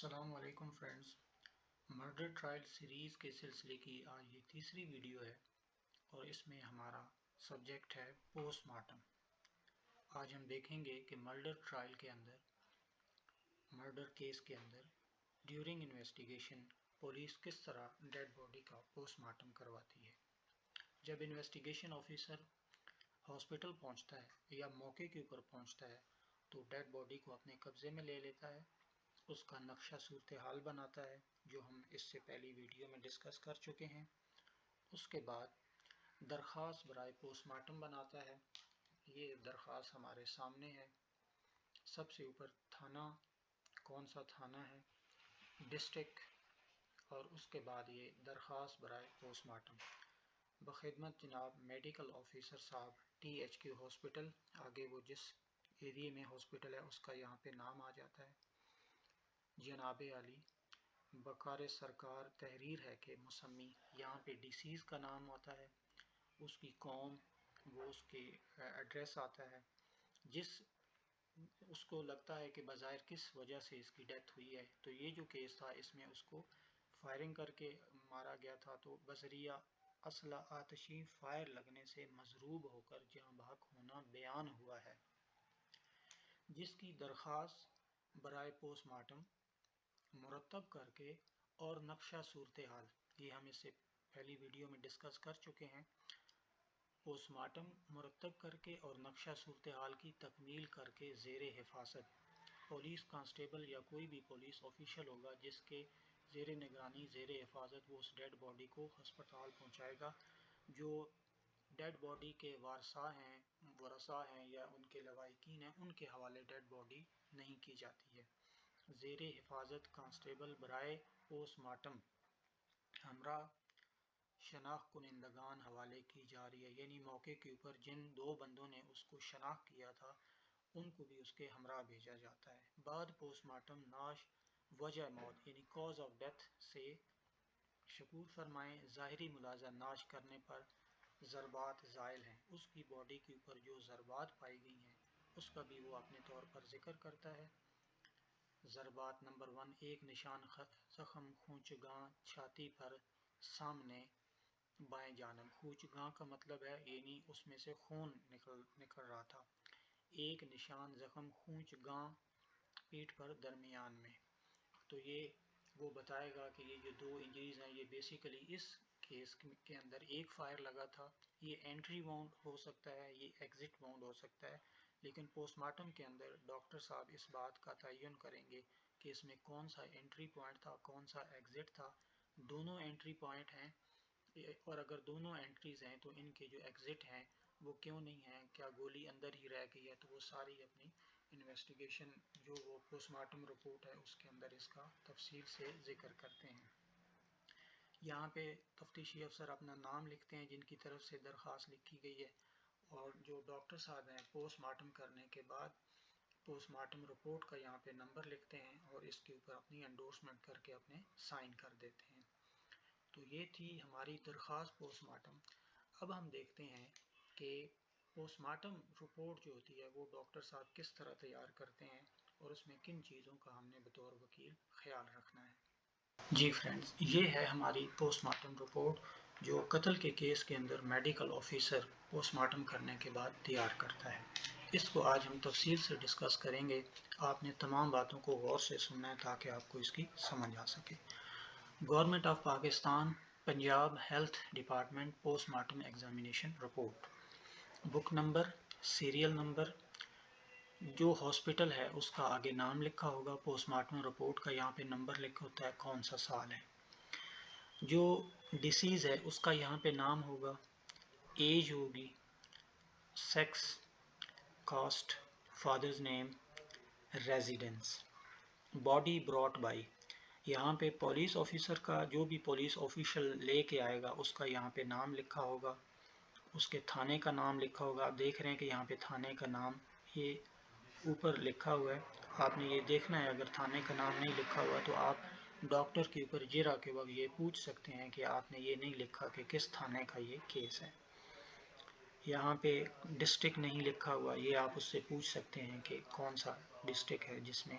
السلام علیکم friends, murder trial series کے سلسلے کی آج یہ تیسری ویڈیو ہے اور اس میں ہمارا سبجیکٹ ہے پوسٹ مارٹم۔ آج ہم دیکھیں گے کہ مرڈر ٹرائل کے اندر، مرڈر کیس کے اندر ڈیورنگ انویسٹیگیشن پولیس کس طرح ڈیڈ باڈی کا پوسٹ مارٹم کرواتی ہے۔ جب انویسٹیگیشن آفیسر ہاسپٹل پہنچتا ہے یا موقع کے اوپر پہنچتا ہے تو ڈیڈ باڈی کو اپنے قبضے میں لے لیتا ہے، اس کا نقشہ صورتحال بناتا ہے جو ہم اس سے پہلی ویڈیو میں ڈسکس کر چکے ہیں۔ اس کے بعد درخواست برائے پوسٹ مارٹم بناتا ہے۔ یہ درخواست ہمارے سامنے ہے۔ سب سے اوپر تھانہ، کون سا تھانہ ہے، ڈسٹرکٹ، اور اس کے بعد یہ درخواست برائے پوسٹ مارٹم بخدمت جناب میڈیکل آفیسر صاحب THQ ہاسپٹل۔ آگے وہ جس ایریے میں ہاسپٹل ہے اس کا یہاں پہ نام آ جاتا ہے۔ جناب علی بکار سرکار تحریر ہے کہ مسمی، یہاں پہ ڈیسیز کا نام آتا ہے، اس کی قوم، وہ اس کے ایڈریس آتا ہے، جس اس کو لگتا ہے کہ بظاہر کس وجہ سے اس کی ڈیتھ ہوئی ہے۔ تو یہ جو کیس تھا اس میں اس کو فائرنگ کر کے مارا گیا تھا، تو بذریعہ اسلحہ آتشی فائر لگنے سے مضروب ہو کر جاں بحق ہونا بیان ہوا ہے، جس کی درخواست برائے پوسٹ مارٹم مرتب کر کے اور نقشہ صورتحال، یہ ہم اس سے پہلی ویڈیو میں ڈسکس کر چکے ہیں، پوسٹ مارٹم مرتب کر کے اور نقشہ صورتحال کی تکمیل کر کے زیر حفاظت پولیس کانسٹیبل یا کوئی بھی پولیس آفیشل ہوگا جس کے زیر نگرانی زیر حفاظت وہ اس ڈیڈ باڈی کو ہسپتال پہنچائے گا۔ جو ڈیڈ باڈی کے ورثاء ہیں یا ان کے لواحقین ہیں، ان کے حوالے ڈیڈ باڈی نہیں کی جاتی ہے۔ زیر حفاظت کانسٹیبل برائے پوسٹ مارٹم ہمراہ شناخت کنندگان حوالے کی جا رہی ہے، یعنی موقع کے اوپر جن دو بندوں نے اس کو شناخت کیا تھا ان کو بھی اس کے ہمراہ بھیجا جاتا ہے۔ بعد پوسٹ مارٹم ناش وجہ موت یعنی کاز آف ڈیتھ سے شکور فرمائیں، ظاہری ملاحظہ ناش کرنے پر ضربات زائل ہیں، اس کی باڈی کے اوپر جو ضربات پائی گئی ہیں اس کا بھی وہ اپنے طور پر ذکر کرتا ہے۔ ضربات نمبر 1، ایک نشان زخم خونچگاں چھاتی پر سامنے بائیں جانب، خونچگاں کا مطلب ہے یعنی اس میں سے خون نکل رہا تھا۔ ایک نشان زخم خونچگاں پیٹھ پر درمیان میں، تو یہ وہ بتائے گا کہ یہ جو دو انجریز ہیں یہ بیسیکلی اس کیس کے اندر ایک فائر لگا تھا، یہ انٹری وانڈ ہو سکتا ہے، یہ ایگزٹ وانڈ ہو سکتا ہے، لیکن پوسٹ مارٹم کے اندر ڈاکٹر صاحب اس بات کا تعین کریں گے کہ اس میں کون سا انٹری پوائنٹ تھا، کون سا ایگزٹ تھا۔ دونوں انٹری پوائنٹ ہیں، اور اگر دونوں انٹریز ہیں تو ان کے جو ایگزٹ ہیں وہ کیوں نہیں ہیں، کیا گولی اندر ہی رہ گئی ہے، تو وہ ساری اپنی انویسٹیگیشن جو وہ پوسٹ مارٹم رپورٹ ہے اس کے اندر اس کا تفصیل سے ذکر کرتے ہیں۔ یہاں پہ تفتیشی افسر اپنا نام لکھتے ہیں جن کی طرف سے درخواست لکھی گئی ہے، اور جو ڈاکٹر صاحب ہیں پوسٹ مارٹم کرنے کے بعد پوسٹ مارٹم رپورٹ کا یہاں پہ نمبر لکھتے ہیں اور اس کے اوپر اپنی انڈورسمنٹ کر کے اپنے سائن کر دیتے ہیں۔ تو یہ تھی ہماری درخواست پوسٹ مارٹم۔ اب ہم دیکھتے ہیں کہ پوسٹ مارٹم رپورٹ جو ہوتی ہے وہ ڈاکٹر صاحب کس طرح تیار کرتے ہیں اور اس میں کن چیزوں کا ہم نے بطور وکیل خیال رکھنا ہے۔ جی فرینڈز، یہ ہے ہماری پوسٹ مارٹم رپورٹ جو قتل کے کیس کے اندر میڈیکل آفیسر پوسٹ مارٹم کرنے کے بعد تیار کرتا ہے۔ اس کو آج ہم تفصیل سے ڈسکس کریں گے۔ آپ نے تمام باتوں کو غور سے سننا ہے تاکہ آپ کو اس کی سمجھ آ سکے۔ Government of Pakistan Punjab health department post mortem examination report, book number, serial number, جو ہاسپٹل ہے اس کا آگے نام لکھا ہوگا، پوسٹ مارٹم رپورٹ کا یہاں پہ نمبر لکھا ہوتا ہے، کون سا سال ہے، جو ڈیسیز ہے اس کا یہاں پہ نام ہوگا، ایج ہوگی، sex, caste, father's name, residence, body brought by, یہاں پہ پولیس آفیسر کا جو بھی پولیس آفیشل لے کے آئے گا اس کا یہاں پہ نام لکھا ہوگا، اس کے تھانے کا نام لکھا ہوگا۔ آپ دیکھ رہے ہیں کہ یہاں پہ تھانے کا نام یہ اوپر لکھا ہوا ہے، آپ نے یہ دیکھنا ہے، اگر تھانے کا نام نہیں لکھا ہوا تو آپ ڈاکٹر کے اوپر جرح کے وقت یہ پوچھ سکتے ہیں کہ آپ نے یہ نہیں لکھا کہ کس تھانے کا یہ کیس ہے۔ یہاں پہ ڈسٹرکٹ نہیں لکھا ہوا، یہ آپ اس سے پوچھ سکتے ہیں کہ کون سا ڈسٹرکٹ ہے جس میں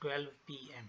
12 PM।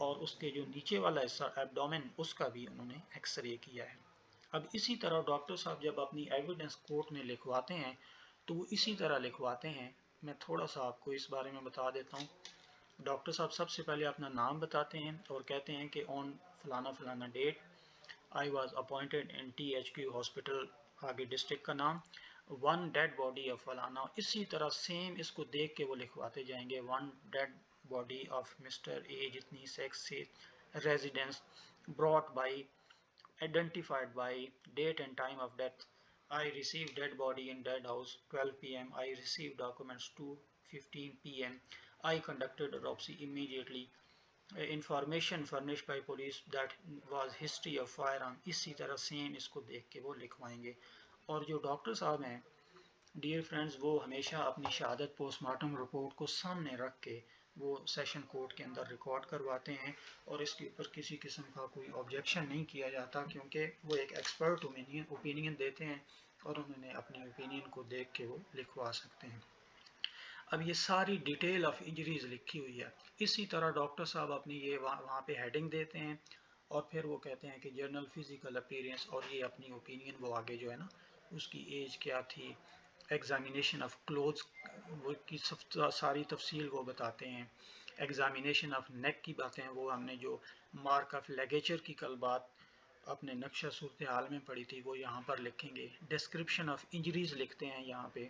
اور اس کے جو نیچے والا حصہ ایبڈومن اس کا بھی انہوں نے ایکس رے کیا ہے۔ اب اسی طرح ڈاکٹر صاحب جب اپنی ایویڈنس کورٹ میں لکھواتے ہیں تو وہ اسی طرح لکھواتے ہیں۔ میں تھوڑا سا آپ کو اس بارے میں بتا دیتا ہوں۔ ڈاکٹر صاحب سب سے پہلے اپنا نام بتاتے ہیں اور کہتے ہیں کہ آن فلانا فلانا date I was appointed in THQ hospital, آگے ڈسٹرکٹ کا نام، ون ڈیڈ باڈی آف فلانا، اسی طرح سیم اس کو دیکھ کے وہ لکھواتے جائیں گے، one dead body of mister A جتنی سیکس سے residence brought by identified by date and time of death. I received dead body in dead house 12 p.m. I received documents 2:15 p.m. I conducted autopsy immediately. Information furnished by police that was history of firearm. اسی طرح same اس کو دیکھ کے وہ لکھوائیں گے۔ اور جو doctor صاحب ہیں ڈیئر فرینڈز، وہ ہمیشہ اپنی شہادت پوسٹ مارٹم رپورٹ کو سامنے رکھ کے وہ سیشن کورٹ کے اندر ریکارڈ کرواتے ہیں، اور اس کے اوپر کسی قسم کا کوئی آبجیکشن نہیں کیا جاتا، کیونکہ وہ ایک ایکسپرٹ اوپینین دیتے ہیں اور انہوں نے اپنی اوپینین کو دیکھ کے وہ لکھوا سکتے ہیں۔ اب یہ ساری ڈیٹیل آف انجریز لکھی ہوئی ہے۔ اسی طرح ڈاکٹر صاحب اپنی یہ وہاں پہ ہیڈنگ دیتے ہیں اور پھر وہ کہتے ہیں کہ جنرل فزیکل اپیرنس، اور یہ اپنی اوپینین وہ آگے جو ہے نا اس کی ایج کیا تھی، ایگزامینیشن آف کلوتھس وہ کی ساری تفصیل وہ بتاتے ہیں، ایگزامینیشن آف نیک کی باتیں وہ ہم نے جو مارک آف لیگیچر کی کل بات اپنے نقشہ صورتحال میں پڑھی تھی وہ یہاں پر لکھیں گے، ڈسکرپشن آف انجریز لکھتے ہیں یہاں پہ۔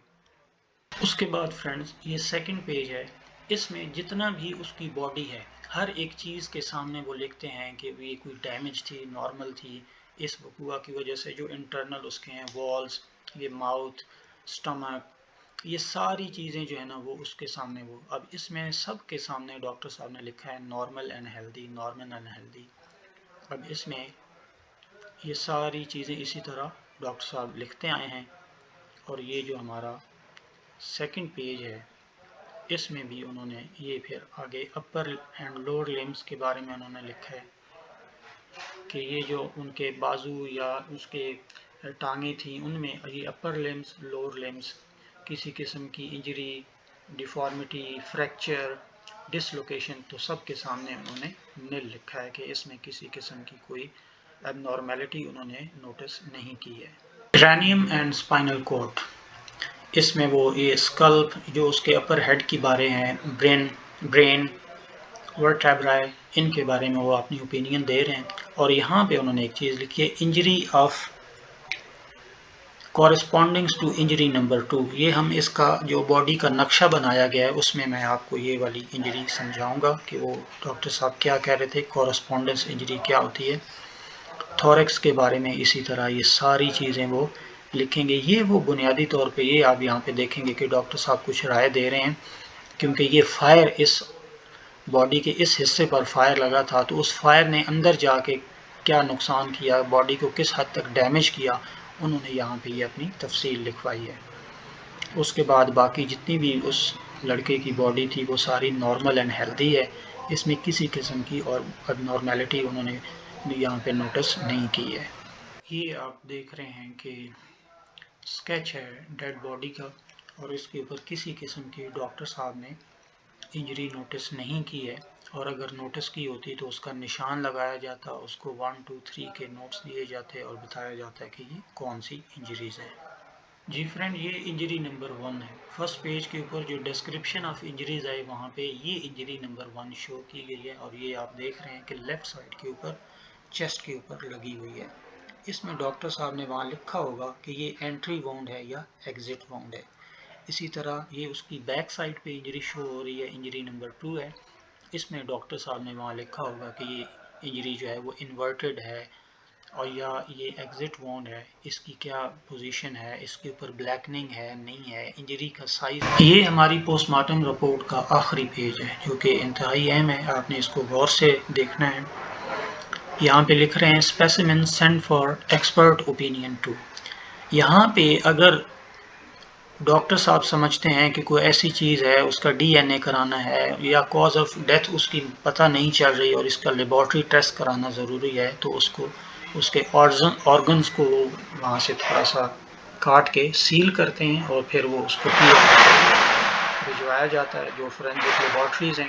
اس کے بعد فرینڈز یہ سیکنڈ پیج ہے، اس میں جتنا بھی اس کی باڈی ہے ہر ایک چیز کے سامنے وہ لکھتے ہیں کہ یہ کوئی ڈیمیج تھی، نارمل تھی، اس وقوع کی وجہ سے جو انٹرنل اس کے ہیں والز، یہ ماؤتھ، سٹمک، یہ ساری چیزیں جو ہے نا وہ اس کے سامنے وہ اب اس میں سب کے سامنے ڈاکٹر صاحب نے لکھا ہے normal and healthy, normal and healthy. اب اس میں یہ ساری چیزیں اسی طرح ڈاکٹر صاحب لکھتے آئے ہیں، اور یہ جو ہمارا سیکنڈ پیج ہے اس میں بھی انہوں نے یہ پھر آگے اپر اینڈ لوور لمز کے بارے میں انہوں نے لکھا ہے کہ یہ جو ان کے بازو یا اس کے ٹانگیں تھیں ان میں یہ اپر لمز لوور لمز کسی قسم کی انجری، ڈیفارمیٹی، فریکچر، ڈسلوکیشن تو سب کے سامنے انہوں نے نل لکھا ہے کہ اس میں کسی قسم کی کوئی اب نارمیلٹی انہوں نے نوٹس نہیں کی ہے۔ کرینیم اینڈ اسپائنل کورڈ، اس میں وہ یہ اسکلپ جو اس کے اپر ہیڈ کی بارے ہیں، برین ورٹیبرائے ان کے بارے میں وہ اپنی اوپینین دے رہے ہیں، اور یہاں پہ انہوں نے ایک چیز لکھی ہے injury of correspondings to injury number 2۔ یہ ہم اس کا جو باڈی کا نقشہ بنایا گیا ہے اس میں میں آپ کو یہ والی انجری سمجھاؤں گا کہ وہ ڈاکٹر صاحب کیا کہہ رہے تھے، کورسپونڈنس انجری کیا ہوتی ہے۔ تھورکس کے بارے میں اسی طرح یہ ساری چیزیں وہ لکھیں گے۔ یہ وہ بنیادی طور پہ یہ آپ یہاں پہ دیکھیں گے کہ ڈاکٹر صاحب کچھ رائے دے رہے ہیں، کیونکہ یہ فائر اس باڈی کے اس حصے پر فائر لگا تھا تو اس فائر نے اندر جا کے کیا نقصان کیا، باڈی کو کس حد تک ڈیمیج کیا، انہوں نے یہاں پہ یہ اپنی تفصیل لکھوائی ہے۔ اس کے بعد باقی جتنی بھی اس لڑکے کی باڈی تھی وہ ساری نارمل اینڈ ہیلدی ہے، اس میں کسی قسم کی اور اب نارمیلٹی انہوں نے یہاں پہ نوٹس نہیں کی ہے۔ یہ آپ دیکھ رہے ہیں کہ اسکیچ ہے ڈیڈ باڈی کا، اور اس کے اوپر کسی قسم کی ڈاکٹر صاحب نے انجری نوٹس نہیں کی ہے، اور اگر نوٹس کی ہوتی تو اس کا نشان لگایا جاتا، اس کو 1 2 3 کے نوٹس دیے جاتے اور بتایا جاتا ہے کہ یہ کون سی انجریز ہیں۔ جی فرینڈ یہ انجری نمبر 1 ہے، فرسٹ پیج کے اوپر جو ڈسکرپشن آف انجریز ہے وہاں پہ یہ انجری نمبر 1 شو کی گئی ہے، اور یہ آپ دیکھ رہے ہیں کہ لیفٹ سائڈ کے اوپر چیسٹ کے اوپر لگی ہوئی ہے۔ اس میں ڈاکٹر صاحب نے وہاں لکھا ہوگا کہ یہ انٹری وونڈ ہے یا ایگزٹ وونڈ ہے۔ اسی طرح یہ اس کی بیک سائڈ پہ انجری شو ہو رہی ہے، انجری نمبر 2 ہے، اس میں ڈاکٹر صاحب نے وہاں لکھا ہوگا کہ یہ انجری جو ہے وہ انورٹڈ ہے، اور یا یہ ایگزٹ وونڈ ہے، اس کی کیا پوزیشن ہے، اس کے اوپر بلیکننگ ہے نہیں ہے، انجری کا سائز۔ یہ ہماری پوسٹ مارٹم رپورٹ کا آخری پیج ہے جو کہ انتہائی اہم ہے، آپ نے اس کو غور سے دیکھنا ہے۔ یہاں پہ لکھ رہے ہیں specimen send for expert opinion 2۔ یہاں پہ اگر ڈاکٹر صاحب سمجھتے ہیں کہ کوئی ایسی چیز ہے اس کا DNA کرانا ہے یا کاز آف ڈیتھ اس کی پتہ نہیں چل رہی اور اس کا لیبارٹری ٹیسٹ کرانا ضروری ہے، تو اس کو اس کے آرگنز کو وہاں سے تھوڑا سا کاٹ کے سیل کرتے ہیں اور پھر وہ اس کو بھجوایا جاتا ہے جو فورینزک لیبارٹریز ہیں،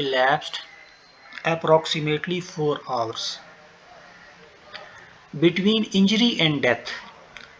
elapsed approximately 4 hours between injury and death,